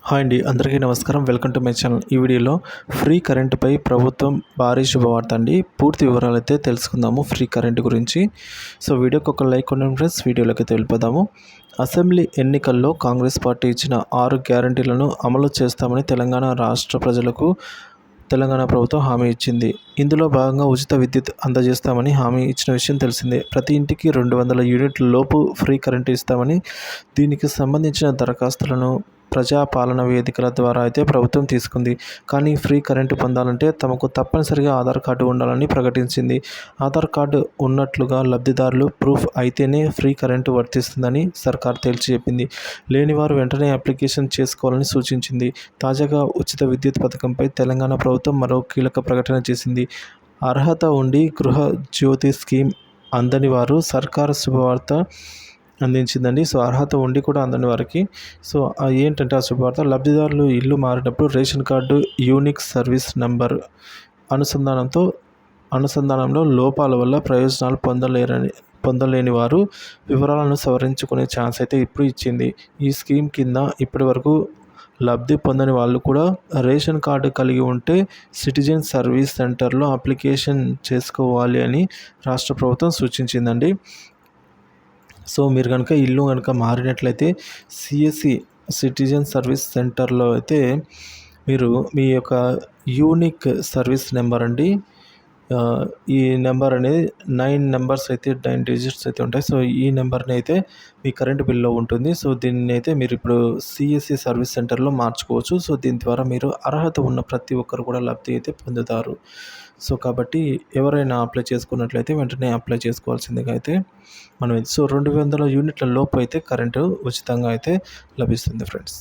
Hi అండి, అందరికీ నమస్కారం. Welcome to my channel. ఈ వీడియోలో ఫ్రీ కరెంటుపై ప్రభుత్వం భారీ శుభవార్త అండి. పూర్తి వివరాలు అయితే తెలుసుకుందాము ఫ్రీ కరెంటు గురించి. సో వీడియోకి ఒక లైక్ కొనండి ఫ్రెండ్స్. వీడియోలోకి వెళ్ళిపోదాము. అసెంబ్లీ ఎన్నికల్లో కాంగ్రెస్ పార్టీ ఇచ్చిన 6 గ్యారంటీలను అమలు చేస్తామని తెలంగాణ రాష్ట్ర ప్రజలకు తెలంగాణ ప్రభుత్వం హామీ ఇచ్చింది. ఇందులో భాగంగా ఉచిత విద్యుత్ అందజేస్తామని హామీ ఇచ్చిన విషయం తెలిసిందే. ప్రతి ఇంటికి 200 యూనిట్ల లోపు ఫ్రీ కరెంటు ఇస్తామని, దీనికి సంబంధించిన దరఖాస్తులను ప్రజాపాలన వేదికల ద్వారా అయితే ప్రభుత్వం తీసుకుంది. కానీ ఫ్రీ కరెంటు పొందాలంటే తమకు తప్పనిసరిగా ఆధార్ కార్డు ఉండాలని ప్రకటించింది. ఆధార్ కార్డు ఉన్నట్లుగా లబ్ధిదారులు ప్రూఫ్ అయితేనే ఫ్రీ కరెంటు వర్తిస్తుందని సర్కార్ తేల్చి చెప్పింది. లేనివారు వెంటనే అప్లికేషన్ చేసుకోవాలని సూచించింది. తాజాగా ఉచిత విద్యుత్ పథకంపై తెలంగాణ ప్రభుత్వం మరో కీలక ప్రకటన చేసింది. అర్హత ఉండి గృహ జ్యోతి స్కీమ్ అందని వారు సర్కారు శుభవార్త అందించిందండి. సో అర్హత ఉండి కూడా అందని వారికి ఏంటంటే ఆ శుభవార్త, లబ్ధిదారులు ఇల్లు మారినప్పుడు ration card unique service number అనుసంధానంలో లోపాల వల్ల ప్రయోజనాలు పొందలేని వారు వివరాలను సవరించుకునే ఛాన్స్ అయితే ఇప్పుడు ఇచ్చింది. ఈ స్కీమ్ కింద ఇప్పటి వరకు లబ్ధి పొందని వాళ్ళు కూడా రేషన్ కార్డు కలిగి ఉంటే సిటిజన్ సర్వీస్ సెంటర్లో అప్లికేషన్ చేసుకోవాలి అని రాష్ట్ర ప్రభుత్వం సూచించిందండి. సో మీరు కనుక ఇల్లు మారినట్లయితే సిఎస్సి సిటిజన్ సర్వీస్ సెంటర్లో అయితే మీరు మీ యొక్క యూనిక్ సర్వీస్ నెంబర్ అండి, ఈ నెంబర్ అనేది 9 నెంబర్స్ అయితే 9 డిజిట్స్ అయితే ఉంటాయి. సో ఈ నెంబర్ని అయితే మీ కరెంట్ బిల్లో ఉంటుంది. సో దీన్ని అయితే మీరు ఇప్పుడు సిఎస్సి సర్వీస్ సెంటర్లో మార్చుకోవచ్చు. సో దీని ద్వారా మీరు అర్హత ఉన్న ప్రతి ఒక్కరు కూడా లబ్ధి అయితే పొందుతారు. సో కాబట్టి ఎవరైనా అప్లై చేసుకున్నట్లయితే వెంటనే అప్లై చేసుకోవాల్సిందిగా అయితే మనం 200 యూనిట్ల లోపు అయితే కరెంటు ఉచితంగా అయితే లభిస్తుంది ఫ్రెండ్స్.